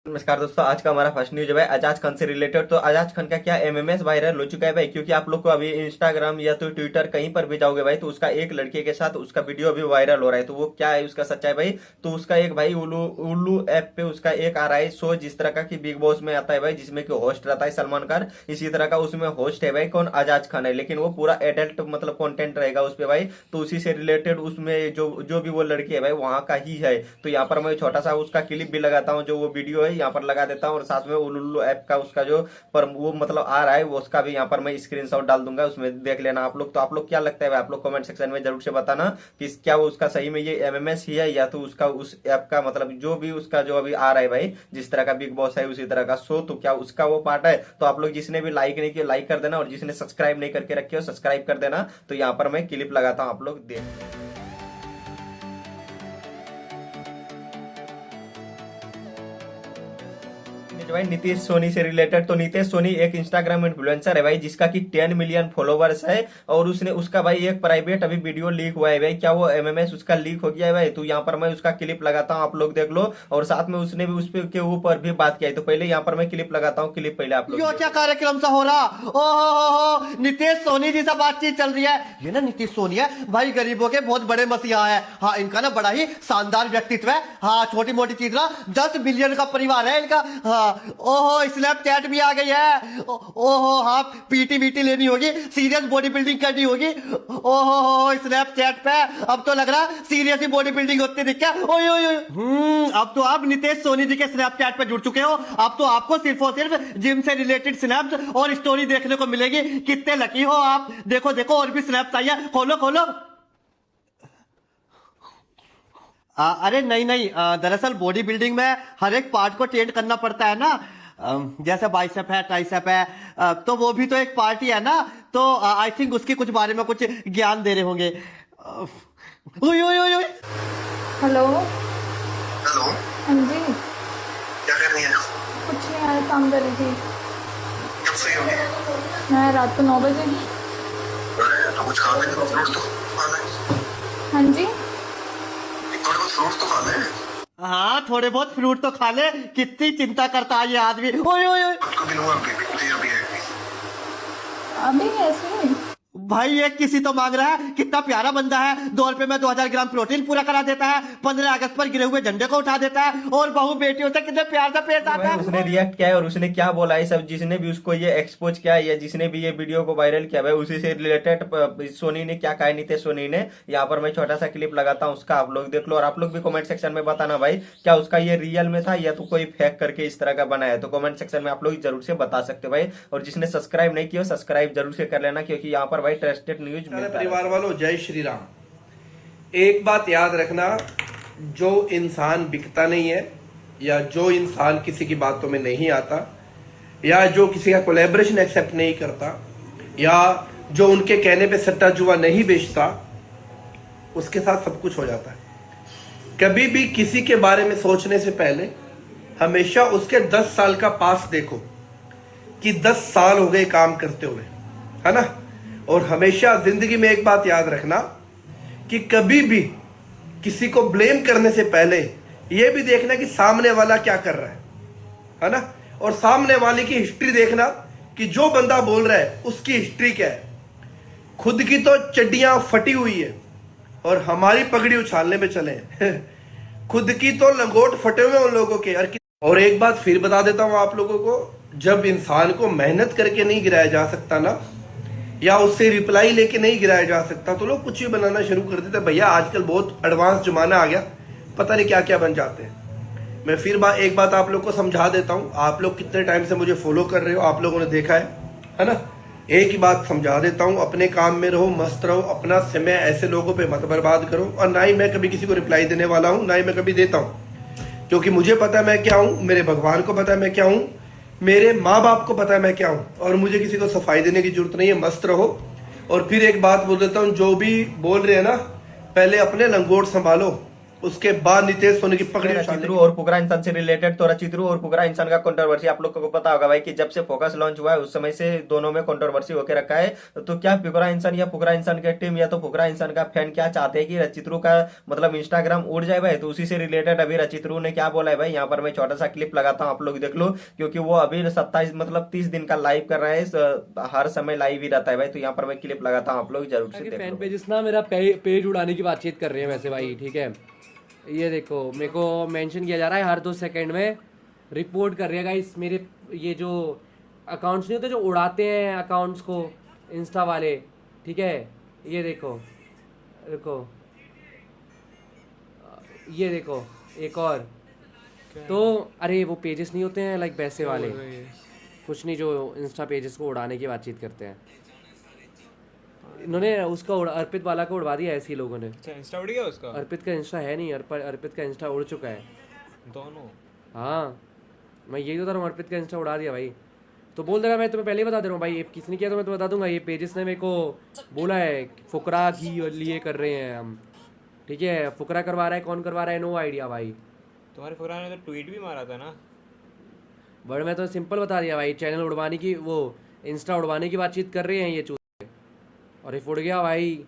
नमस्कार दोस्तों, आज का हमारा फर्स्ट न्यूज है भाई आजाज खान से रिलेटेड। तो आजाज खान का क्या एमएमएस वायरल हो चुका है भाई, क्योंकि आप लोग को अभी इंस्टाग्राम या तो ट्विटर कहीं पर भी जाओगे भाई तो उसका एक लड़के के साथ उसका वीडियो अभी वायरल हो रहा है। तो वो क्या है उसका सच्चाई भाई, तो उसका एक भाई उल्लू उल्लू ऐप पे उसका एक आ रहा है शो, जिस तरह का कि बिग बॉस में आता है भाई, जिसमें कि होस्ट रहता है सलमान खान। इसी तरह का उसमें होस्ट है भाई कौन, आजाज खान है, लेकिन वो पूरा एडल्ट मतलब कंटेंट रहेगा उस पे भाई। तो उसी से रिलेटेड उसमें जो जो भी वो लड़की है भाई वहां का ही है। तो यहाँ पर मैं छोटा सा उसका क्लिप भी लगाता हूँ, जो वो वीडियो है यहाँ पर लगा देता हूँ, और साथ में उल्लू ऐप का उसका जो पर वो मतलब आ रहा है वो उसका भी यहाँ पर मैं स्क्रीनशॉट डाल दूंगा, उसमें देख लेना आप लोग। तो आप लोग क्या लगता है भाई, आप लोग कमेंट सेक्शन में जरूर से बताना कि क्या वो उसका सही में ये एमएमएस ही है, या तो उसका उस ऐप का मतलब जो भी उसका जो अभी आ रहा है भाई, जिस तरह का बिग बॉस है उसी तरह का शो, तो क्या उसका वो पार्ट है। तो आप लोग जिसने भी लाइक नहीं किया लाइक कर देना, और जिसने सब्सक्राइब नहीं करके रखे हो सब्सक्राइब कर देना। तो यहाँ पर मैं क्लिप लगाता हूँ, आप लोग देख। भाई नीतीश सोनी से रिलेटेड, तो नीतीश सोनी एक इंस्टाग्राम इन्फ्लुएंसर है भाई, जिसका कि 10 मिलियन फॉलोवर्स है, और उसने उसका भाई एक प्राइवेट अभी वीडियो लीक हुआ है भाई। क्या वो एमएमएस उसका लीक हो गया है भाई? तो यहाँ पर मैं उसका क्लिप लगाता हूँ, आप लोग देख लो, और साथ में उसने भी उस के ऊपर भी बात किया है। तो पहले यहाँ पर मैं क्लिप लगाता हूँ, क्लिप पहले आप लोग यो क्या कार्यक्रम सा हो रहा। ओ नीतीश सोनी जी से बातचीत चल रही है। ये ना नीतीश सोनी है भाई, गरीबों के बहुत बड़े मसीहा है। हाँ, इनका ना बड़ा ही शानदार व्यक्तित्व है। हाँ, छोटी मोटी चीज ना 10 बिलियन का परिवार है इनका। हाँ, ओहो स्नैपचैट भी आ गई है। ओहो हाँ, पीटी वीटी लेनी होगी, सीरियस बॉडी बिल्डिंग करनी होगी। ओहो स्नैपचैट पे अब तो लग रहा सीरियस ही बॉडी बिल्डिंग होती दिख। ओए ओए ओए। अब तो आप नीतीश सोनी जी के स्नैपचैट पे जुड़ चुके हो। अब तो आपको सिर्फ और सिर्फ जिम से रिलेटेड स्नैप्स और स्टोरी देखने को मिलेगी। कितने लकी हो आप। देखो देखो और भी स्नैप्स आई है, खोलो खोलो। अरे नहीं नहीं, दरअसल बॉडी बिल्डिंग में हर एक पार्ट को ट्रेन करना पड़ता है ना। जैसे बाइसेप है, ट्राइसेप है, तो वो भी तो एक पार्ट ही है ना। तो आई थिंक उसके कुछ बारे में कुछ ज्ञान दे रहे होंगे। ओए ओए ओए ओए। हेलो। हेलो। हाँ जी। क्या कर रही है? कुछ नहीं यार, काम कर रही थी। कब फ्री होगी? मैं रात को 9 बजे। तो कुछ खा ले, फ्रूट तो खा ले। हाँ जी। थोड़े बहुत फ्रूट तो खा ले। हाँ, थोड़े बहुत फ्रूट तो खा ले। कितनी चिंता करता है ये आदमी। ओए ओए ओए। आपको भी लूंगा, अभी है। अभी ऐसे भाई ये किसी तो मांग रहा है। कितना प्यारा बंदा है। 2 रुपए में 2000 ग्राम प्रोटीन पूरा करा देता है। 15 अगस्त पर गिरे हुए झंडे को उठा देता है, और बहू बेटियों से कितने प्यार से पेश आता है। उसने रिएक्ट किया है और उसने क्या बोला है सब, जिसने भी उसको ये एक्सपोज किया है या जिसने भी ये वीडियो को वायरल किया है उसी से रिलेटेड सोनी ने क्या कहा है, नीतीश सोनी ने। यहाँ पर मैं छोटा सा क्लिप लगाता हूँ उसका, आप लोग देख लो, और आप लोग भी कमेंट सेक्शन में बताना भाई क्या उसका ये रियल में था या तो कोई फेक करके इस तरह का बनाया है। तो कमेंट सेक्शन में आप लोग जरूर से बता सकते हो भाई, और जिसने सब्सक्राइब नहीं किया सब्सक्राइब जरूर से कर लेना, क्योंकि यहाँ पर भाई ट्रस्टेड न्यूज। परिवार वालों, जय श्री राम। एक बात याद रखना, जो इंसान बिकता नहीं है, या जो इंसान किसी की बातों में नहीं आता, या जो किसी का कोलैबोरेशन एक्सेप्ट नहीं करता, या जो उनके कहने पे सट्टा जुआ नहीं बेचता, उसके साथ सब कुछ हो जाता है। कभी भी किसी के बारे में सोचने से पहले हमेशा उसके 10 साल का पास देखो कि 10 साल हो गए काम करते हुए, है ना। और हमेशा जिंदगी में एक बात याद रखना कि कभी भी किसी को ब्लेम करने से पहले यह भी देखना कि सामने वाला क्या कर रहा है ना। और सामने वाले की हिस्ट्री देखना कि जो बंदा बोल रहा है उसकी हिस्ट्री क्या है। खुद की तो चड्डियां फटी हुई है और हमारी पगड़ी उछालने में चले खुद की तो लंगोट फटे हुए उन लोगों के। और एक बात फिर बता देता हूं आप लोगों को, जब इंसान को मेहनत करके नहीं गिराया जा सकता ना, या उससे रिप्लाई लेके नहीं गिराया जा सकता, तो लोग कुछ भी बनाना शुरू कर देते। भैया आजकल बहुत एडवांस जमाना आ गया, पता नहीं क्या क्या बन जाते हैं। मैं फिर एक बात आप लोग को समझा देता हूं। आप लोग कितने टाइम से मुझे फॉलो कर रहे हो, आप लोगों ने देखा है ना। एक ही बात समझा देता हूं, अपने काम में रहो, मस्त रहो, अपना समय ऐसे लोगों पे मत बर्बाद करो। और ना ही मैं कभी किसी को रिप्लाई देने वाला हूं, ना ही मैं कभी देता हूं, क्योंकि मुझे पता है मैं क्या हूं, मेरे भगवान को पता है मैं क्या हूं, मेरे माँ बाप को पता है मैं क्या हूं, और मुझे किसी को सफाई देने की जरूरत नहीं है। मस्त रहो। और फिर एक बात बोल देता हूं, जो भी बोल रहे हैं ना, पहले अपने लंगोट संभालो, उसके बाद नितेश सोनी की पकड़ी उछालने चित्रू और फुकरा इंसान से रिलेटेड तो चित्रू और फुकरा इंसान का कंट्रोवर्सी आप लोगों को पता होगा भाई कि जब से फोकस लॉन्च हुआ है उस समय से दोनों में कंट्रोवर्सी होकर रखा है। तो क्या फुकरा इंसान या फुकरा इंसान की टीम या तो फुकरा इंसान का फैन क्या चाहते हैं कि रचित्रू का मतलब इंस्टाग्राम उड़ जाए भाई? तो उसी से रिलेटेड अभी रचित्रू ने क्या बोला है भाई, यहाँ पर मैं छोटा सा क्लिप लगाता हूँ, आप लोग देख लो, क्योंकि वो अभी 27 मतलब 30 दिन का लाइव कर रहा है, हर समय लाइव ही रहता है भाई। तो यहाँ पर मैं क्लिप लगाता हूँ, आप लोग जरूर से देख फैन लो। पेजेस ना मेरा पेज उड़ाने की बातचीत कर रहे हैं वैसे भाई, ठीक है। ये देखो मेरे को मेंशन किया जा रहा है हर 2 सेकंड में, रिपोर्ट कर रहे हैं गाइस मेरे ये जो अकाउंट्स नहीं होते जो उड़ाते हैं अकाउंट्स को इंस्टा वाले, ठीक है। ये देखो ये देखो एक और तो अरे वो पेजेस नहीं होते हैं लाइक वैसे वाले, कुछ नहीं, जो इंस्टा पेजेस को उड़ाने की बातचीत करते हैं। इन्होंने उसका अर्पित वाला को उड़वा दिया ऐसे ही लोगों ने। अच्छा इंस्टा उड़ गया उसका? अर्पित का इंस्टा है नहीं, अर्पित का इंस्टा उड़ चुका है दोनों। हाँ मैं यही तो बता रहा हूँ, अर्पित का इंस्टा उड़ा दिया भाई। तो बोल देगा, मैं तुम्हें पहले ही बता दे रहा हूँ भाई, किसी ने किया तो मैं तुम्हें बता दूंगा। ये पेजेस ने मेरे को बोला है फुकरा की लिए कर रहे हैं हम, ठीक है। फुकरा करवा रहा है, कौन करवा रहा है, नो आइडिया भाई। तुम्हारे फुकरा ने तो ट्वीट भी मारा था ना। बट मैं तो सिंपल बता दिया भाई, चैनल उड़वाने की, वो इंस्टा उड़वाने की बातचीत कर रहे हैं ये चूत, और ये फुट गया भाई।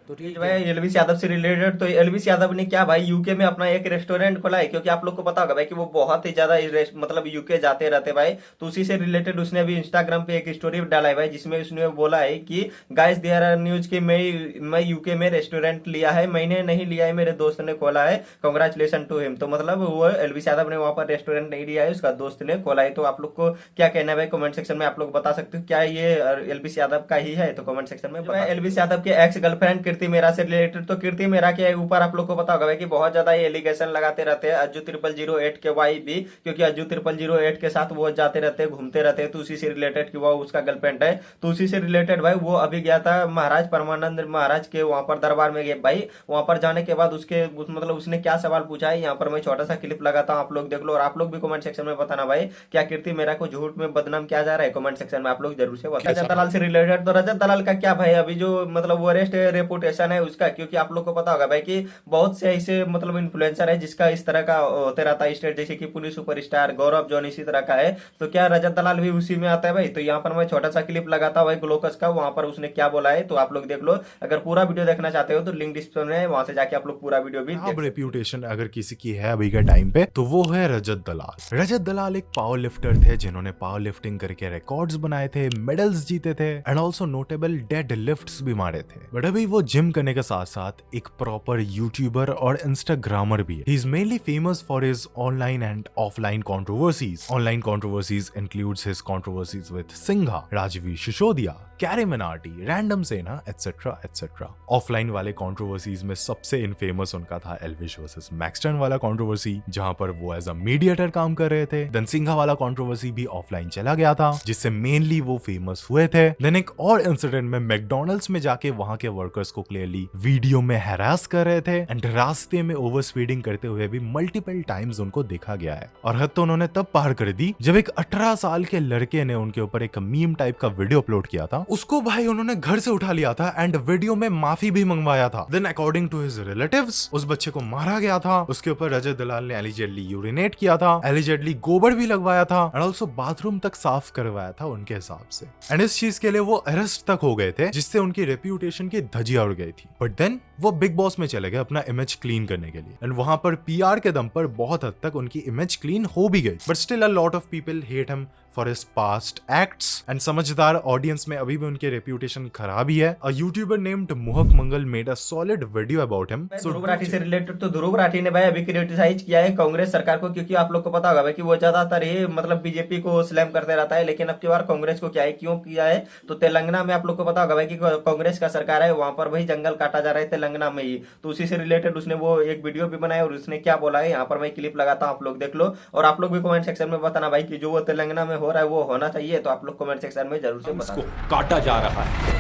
तो ठीक भाई है। एलविस यादव से रिलेटेड तो एलविस यादव ने क्या भाई यूके में अपना एक रेस्टोरेंट खोला है, क्योंकि आप लोग को पता होगा भाई कि वो बहुत ही ज्यादा मतलब यूके जाते रहते भाई। तो उसी से रिलेटेड उसने अभी इंस्टाग्राम पे एक स्टोरी डाला है भाई, जिसमें उसने बोला है कि गाइस देयर आर न्यूज कि मैं यूके में रेस्टोरेंट लिया है, मैंने नहीं लिया है, मेरे दोस्त ने खोला है, कांग्रेचुलेशन टू हिम। तो मतलब वो एलविस यादव ने वहां पर रेस्टोरेंट नहीं लिया है, उसका दोस्त ने खोला है। तो आप लोग को क्या कहना है भाई कमेंट सेक्शन में आप लोग बता सकते हो, क्या ये एलविस यादव का ही है? तो कमेंट सेक्शन में एलविस यादव के एक्स गर्लफ्रेंड कीर्ति मेरा से रिलेटेड तो कीर्ति मेरा के ऊपर आप लोग को पता होगा भाई कि बहुत ज्यादा ये एलिगेशन लगाते रहते हैं अज्जू 0008 के वाई भी, क्योंकि अज्जू 0008 के साथ वो जाते रहते हैं, घूमते रहते हैं। तो उसी से रिलेटेड कि वो उसका गर्लफ्रेंड है। तो उसी से रिलेटेड भाई वो अभी गया था महाराज परमानंद महाराज के वहां पर दरबार में गए भाई। वहां पर जाने के बाद उसके मतलब उसने क्या सवाल पूछा है, यहाँ पर मैं छोटा सा क्लिप लगाता हूँ, आप लोग देख लो। और आप लोग भी कमेंट सेक्शन में बताना भाई क्या कीर्ति मेरा को झूठ में बदनाम किया जा रहा है, कमेंट सेक्शन में आप लोग जरूर से बताना। रजत दलाल से रिलेटेड तो रजत दलाल का क्या भाई अभी जो मतलब वो अरेस्ट रेपुटेशन है उसका, क्योंकि आप लोग को पता होगा भाई कि बहुत से ऐसे मतलब इन्फ्लुएंसर है जिसका इस तरह का होते रहता है स्टेट, जैसे कि पुलिस सुपरस्टार गौरव जॉन इसी तरह का है। तो क्या रजत दलाल भी उसी में आता है भाई? तो यहाँ पर मैं छोटा सा क्लिप लगाता हूँ ग्लोकस का, वहां पर उसने क्या बोला है तो आप लोग देख लो। अगर पूरा वीडियो देखना चाहते हो तो लिंक डिस्क्रिप्शन में है, वहां से जाके आप लोग पूरा वीडियो भी अब रेप्यूटेशन अगर किसी की है अभी के टाइम पे तो वो है रजत दलाल। रजत दलाल एक पावर लिफ्टर थे जिन्होंने पावर लिफ्टिंग करके रिकॉर्ड्स बनाए थे, मेडल्स जीते थे and also notable dead lifts भी मारे थे। बट अभी वो जिम करने के साथ साथ एक प्रॉपर यूट्यूबर और इंस्टाग्रामर भी है। He is mainly famous for his online and offline controversies. Online controversies includes his controversies with Singha, Rajvi Sisodia, Carry Minati, random Sena etcetera etcetera. Offline वाले कंट्रोवर्सीज में सबसे इनफेमस उनका था एल्विश वर्सेस मैक्सटन वाला कंट्रोवर्सी, जहां पर वो एज अ मीडिएटर काम कर रहे थे। देन सिंघा वाला कंट्रोवर्सी भी ऑफलाइन चला गया था, जिससे मेनली वो फेमस हुए थे। देन एक और इंसिडेंट में मैकडोनल्ड्स में जाके वहां के वर्कर्स को क्लियरली वीडियो में हैरास कर रहे थे एंड रास्ते में ओवर स्पीडिंग करते हुए भी मल्टीपल टाइम्स उनको देखा गया है। और हद तो उन्होंने तब पार कर दी जब एक 18 साल के लड़के ने उनके ऊपर एक मीम टाइप का वीडियो अपलोड किया था। उसको भाई उन्होंने घर से उठा लिया था एंड वीडियो में माफी भी मंगवाया था। Then according to his relatives उस बच्चे को मारा गया था। उसके ऊपर रजत दलाल ने एलिजेडली यूरिनेट किया था, एलिजेडली गोबर भी लगवाया था एंड ऑल्सो बाथरूम तक साफ करवाया था उनके हिसाब से। एंड इस चीज के लिए वो अरेस्ट तक हो गए थे, जिससे उनकी रेप्यूटेशन की धजिया उड़ गई थी। बट देन वो बिग बॉस में चले गए अपना इमेज क्लीन करने के लिए एंड वहां पर पीआर के दम पर बहुत हद तक उनकी इमेज क्लीन हो भी गई। But still a lot of people hate him for his past acts and समझदार ऑडियंस में अभी भी उनकी रेप्यूटेशन खराब ही है। अ youtuber named Mohak Mangal made a solid video about him. Dhruv Rathee से रिलेटेड तो ध्रुव राठी ने भाई अभी क्रिटिसाइज किया है कांग्रेस सरकार को, क्योंकि आप लोग को पता होगा भाई कि वो ज्यादातर ही मतलब बीजेपी को स्लैम करते रहता है, लेकिन अब की बार कांग्रेस को क्या है क्यों किया है? तो तेलंगाना में आप लोग को पता होगा भाई कि कांग्रेस का सरकार है, वहां पर भाई जंगल काटा जा रहा है तेलंगाना में ही। तो उसी से रिलेटेड उसने वो एक वीडियो भी बनाया और उसने क्या बोला है यहाँ पर मैं क्लिप लगाता हूँ, आप लोग देख लो। और आप लोग भी कमेंट सेक्शन में बताना भाई कि जो वो तेलंगाना में हो रहा है वो होना चाहिए। तो आप लोग कमेंट सेक्शन में जरूर से बताना। काटा जा रहा है।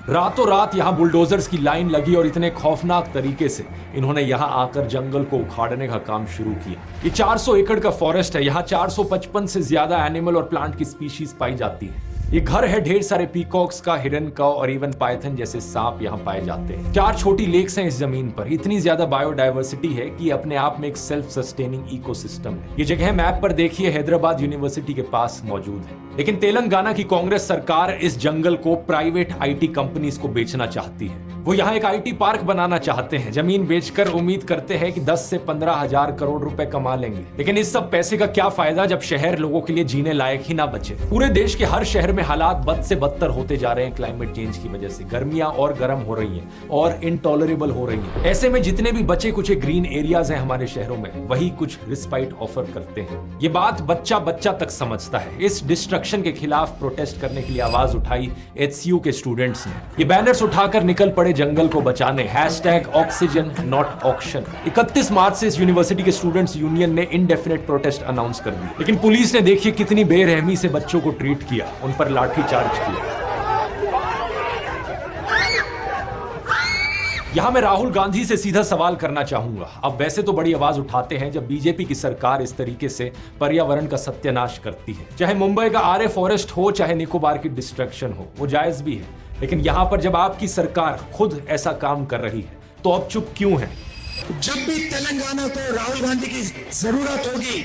रातों रात यहां बुलडोजर्स की लाइन लगी और इतने खौफनाक तरीके से इन्होंने यहां आकर जंगल को उखाड़ने का काम शुरू किया। ये 400 एकड़ का फॉरेस्ट है। यहां 455 से ज्यादा एनिमल और प्लांट की स्पीशीज पाई जाती है। ये घर है ढेर सारे पीकॉक्स का, हिरन का और इवन पाइथन जैसे सांप यहाँ पाए जाते हैं। 4 छोटी लेक्स हैं इस जमीन पर। इतनी ज्यादा बायोडाइवर्सिटी है कि अपने आप में एक सेल्फ सस्टेनिंग इकोसिस्टम है। ये जगह मैप पर देखिए हैदराबाद यूनिवर्सिटी के पास मौजूद है। लेकिन तेलंगाना की कांग्रेस सरकार इस जंगल को प्राइवेट आईटी कंपनीज को बेचना चाहती है। वो यहाँ एक आईटी पार्क बनाना चाहते हैं। जमीन बेचकर उम्मीद करते हैं कि 10 से 15 हजार करोड़ रुपए कमा लेंगे। लेकिन इस सब पैसे का क्या फायदा जब शहर लोगों के लिए जीने लायक ही ना बचे। पूरे देश के हर शहर में हालात बद से बदतर होते जा रहे हैं क्लाइमेट चेंज की वजह से। गर्मियां और गर्म हो रही हैं और इनटॉलरेबल हो रही हैं। ऐसे में जितने भी बचे कुछ ग्रीन एरियाज हैं हमारे शहरों में, वही कुछ रिस्पाइट ऑफर करते हैं। ये बात बच्चा बच्चा तक समझता है। इस डिस्ट्रक्शन के खिलाफ प्रोटेस्ट करने के लिए आवाज उठाई HCU के स्टूडेंट्स ने। ये बैनर्स उठाकर निकल पड़े जंगल को बचाने। #Oxygen not auction. 31 मार्च से इस यूनिवर्सिटी के स्टूडेंट्स यूनियन ने इनडेफिनेट प्रोटेस्ट अनाउंस कर दी। लेकिन पुलिस ने देखिए कितनी बेरहमी से बच्चों को ट्रीट किया, उन पर लाठी चार्ज किया। यहां मैं राहुल गांधी से सीधा सवाल करना चाहूंगा। अब वैसे तो बड़ी आवाज उठाते हैं जब बीजेपी की सरकार इस तरीके से पर्यावरण का सत्यानाश करती है। चाहे मुंबई का आरे फॉरेस्ट हो, चाहे निकोबार की डिस्ट्रक्शन हो, वो जायज भी है। लेकिन यहां पर जब आपकी सरकार खुद ऐसा काम कर रही है तो अब चुप क्यों है? जब भी तेलंगाना को राहुल गांधी की जरूरत होगी,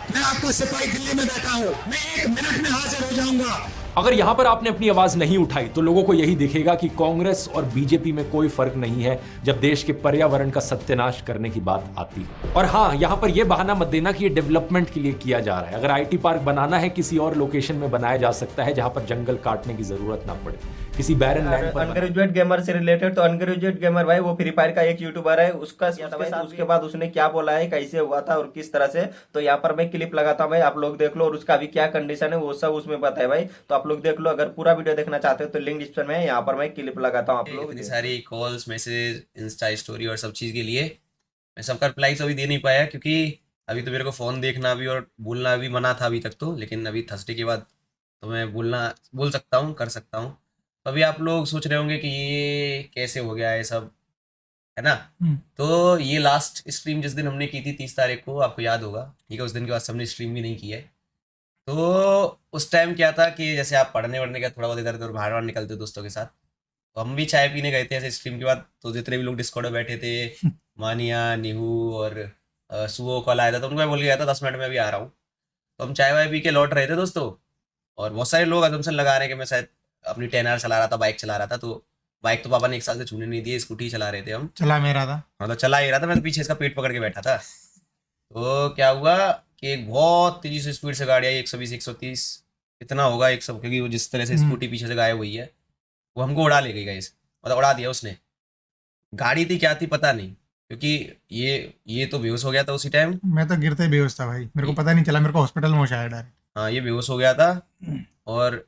मैं आपका सिपाही दिल्ली में बैठा हूं, मैं 1 मिनट में हाजिर हो जाऊंगा। अगर यहां पर आपने अपनी आवाज नहीं उठाई तो लोगों को यही दिखेगा कि कांग्रेस और बीजेपी में कोई फर्क नहीं है जब देश के पर्यावरण का सत्यानाश करने की बात आती है। और हाँ, यहां पर यह बहाना मत देना कि ये डेवलपमेंट के लिए किया जा रहा है। अगर आईटी पार्क बनाना है, किसी और लोकेशन में बनाया जा सकता है जहां पर जंगल काटने की जरूरत ना पड़े, किसी बैरन लैंड पर। अनग्रेजुएट गेमर से रिलेटेड तो अनग्रेजुएट गेमर भाई वो फ्री फायर का एक यूट्यूबर है, उसके बाद उसने क्या बोला है, कैसे हुआ था और किस तरह से, तो यहाँ पर मैं क्लिप लगाता हूँ भाई, आप लोग देख लो और उसका अभी क्या कंडीशन है वो सब उसमें बताया भाई, तो आप लोग देख लो। अगर पूरा वीडियो देखना चाहते हो तो लिंक डिस्क्रिप्शन में है, यहाँ पर मैं क्लिप लगाता हूँ। आप लोग इतनी सारी कॉल्स, मैसेज, इंस्टा स्टोरी और सब चीज़ के लिए मैं सबका रिप्लाई तो अभी दे नहीं पाया, क्योंकि अभी तो मेरे को फ़ोन देखना भी और बोलना भी मना था अभी तक तो। लेकिन अभी थर्सडे के बाद तो मैं बोल सकता हूँ, कर सकता हूँ। तो अभी आप लोग सोच रहे होंगे कि ये कैसे हो गया है सब, है ना। तो ये लास्ट स्ट्रीम जिस दिन हमने की थी 30 तारीख को, आपको याद होगा, ठीक है। उस दिन के बाद हमने स्ट्रीम भी नहीं की है। तो उस टाइम क्या था कि जैसे आप पढ़ने वढ़ने का थोड़ा बहुत इधर उधर बाहर निकलते दोस्तों के साथ, तो हम भी चाय पीने गए थे ऐसे स्ट्रीम के बाद। तो जितने भी लोग डिस्कॉर्ड में बैठे थे, मानिया, निहू और सुबह कॉल आया था, तो उनको मैं बोल गया था 10 मिनट में अभी आ रहा हूँ। तो हम चाय वाय पी के लौट रहे थे दोस्तों, और बहुत सारे लोग अजम्पशन लगा रहे हैं कि मैं शायद अपनी 10R चला रहा था, बाइक चला रहा था। तो बाइक तो पापा ने 1 साल से छूने नहीं दी, स्कूटी चला रहे थे हम। चला मेरा था। हाँ, तो चला ही रहा था, मैं तो पीछे इसका पेट पकड़ के बैठा था। तो क्या हुआ कि एक बहुत तेजी से स्पीड से गाड़ी आई, 120 130 इतना होगा 100, क्योंकि वो जिस तरह से स्कूटी पीछे से गायब हुई है, वो हमको उड़ा ले गई गाइस, मतलब उड़ा दिया उसने। गाड़ी थी क्या थी पता नहीं, क्योंकि ये तो बेहोश हो गया था उसी टाइम। मैं तो गिरते बेहोश था भाई, मेरे को पता नहीं चला, मेरे को हॉस्पिटल में पहुंचाया डायरेक्ट। हाँ, ये बेहोश हो गया था और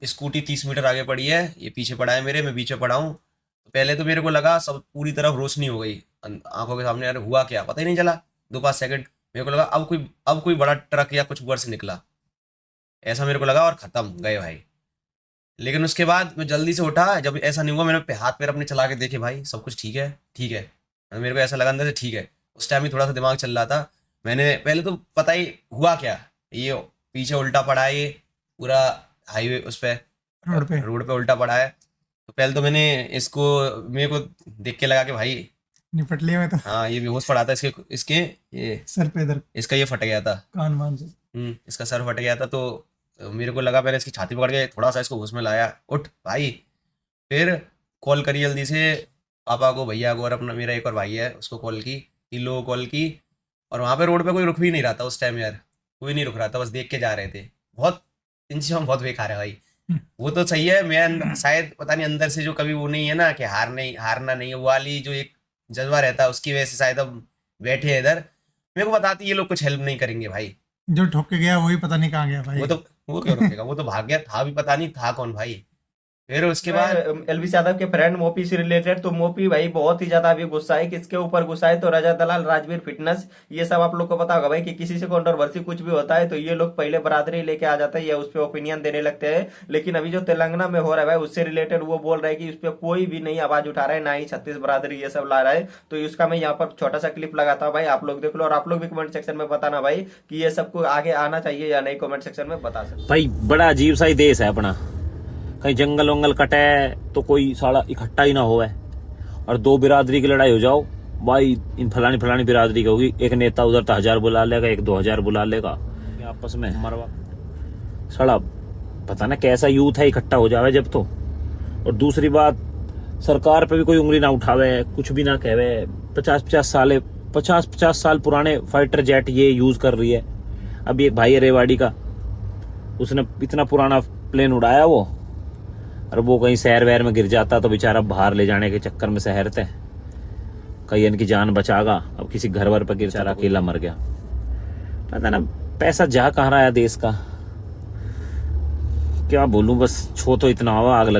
स्कूटी 30 मीटर आगे पड़ी है, ये पीछे पड़ा है मेरे, मैं पीछे पड़ा हूँ। तो पहले तो मेरे को लगा सब पूरी तरफ रोशनी हो गई आंखों के सामने, यार हुआ क्या पता ही नहीं चला। 2-5 सेकंड मेरे को लगा अब कोई बड़ा ट्रक या कुछ ऊपर से निकला, ऐसा मेरे को लगा, और खत्म गए भाई। लेकिन उसके बाद मैं जल्दी से उठा, जब ऐसा नहीं हुआ मैंने हाथ पैर अपने चला के देखे, भाई सब कुछ ठीक है, ठीक है। मेरे को ऐसा लगा अंदर से ठीक है। उस टाइम ही थोड़ा सा दिमाग चल रहा था। मैंने पहले तो पता ही हुआ क्या, ये पीछे उल्टा पड़ा है, ये पूरा हाईवे उस पे रोड पे उल्टा पड़ा है। तो पहले तो मैंने इसको, मेरे को देख के लगा कि भाई निपट लिया मैं तो। हाँ, ये बेहोश पड़ा था, इसके ये सर पे इधर इसका ये फट गया था, कान मान से। इसका सर फट गया था। तो मेरे को लगा, मैंने इसकी छाती पकड़ के थोड़ा सा इसको होश में लाया, उठ भाई। फिर कॉल करी जल्दी से पापा को, भैया को, और अपना मेरा एक और भाई है उसको कॉल की, 3 लोगों को कॉल की। और वहाँ पे रोड पे कोई रुक भी नहीं रहा था उस टाइम यार, कोई नहीं रुक रहा था, बस देख के जा रहे थे। बहुत इन चीज़ों में बहुत बेकार है भाई। वो तो सही है, मैं शायद पता नहीं अंदर से जो कभी वो नहीं है ना कि हारना नहीं है, वो वाली जो एक जज्बा रहता है, उसकी वजह से शायद अब बैठे हैं इधर। मेरे को बताती ये लोग कुछ हेल्प नहीं करेंगे भाई। जो ठोक के गया वही पता नहीं कहाँ गया भाई। वो क्यों रुकेगा, वो तो भाग गया था भी, पता नहीं था कौन भाई। फिर उसके बाद एलवी यादव के फ्रेंड मोपी से रिलेटेड, तो मोपी भाई बहुत ही ज्यादा अभी गुस्सा है। किसके ऊपर गुस्सा है? तो रजत दलाल, राजवीर फिटनेस, ये सब आप लोग को पता होगा भाई कि किसी से कंट्रोवर्सी कुछ भी होता है तो ये लोग पहले बरादरी लेके आ जाते हैं या उस पर ओपिनियन देने लगते हैं। लेकिन अभी जो तेलंगाना में हो रहा है भाई उससे रिलेटेड वो बोल रहे हैं कि उस पर कोई भी नहीं आवाज उठा रहा है, ना ही 36 बरादरी ये सब ला रहा है। तो उसका मैं यहाँ पर छोटा सा क्लिप लगाता हूँ भाई, आप लोग देख लो और आप लोग भी कमेंट सेक्शन में बताना भाई कि ये सबको आगे आना चाहिए या नहीं, कमेंट सेक्शन में बता सकते। भाई बड़ा अजीब सा ही देश है अपना, कहीं जंगल वंगल कटे तो कोई साला इकट्ठा ही ना हो है, और दो बिरादरी की लड़ाई हो जाओ भाई, इन फलानी फलानी बिरादरी की होगी, एक नेता उधर तो 1000 बुला लेगा, एक 2000 बुला लेगा, आपस में मरवा साला पता ना कैसा यूथ है इकट्ठा हो जावे जब तो। और दूसरी बात, सरकार पे भी कोई उंगली ना उठावे, कुछ भी ना कहवे। 50 साल पुराने फाइटर जेट ये यूज कर रही है। अभी एक भाई है रेवाड़ी का, उसने इतना पुराना प्लेन उड़ाया वो, और वो कहीं शहर वहर में गिर जाता तो बेचारा बाहर ले जाने के चक्कर में शहरते कहीं इनकी जान बचागा, अब किसी घर वर पर गिर बेचारा अकेला मर गया। पता ना पैसा जा कहाँ रहा है देश का, क्या बोलूं, बस छो तो इतना हुआ आग लग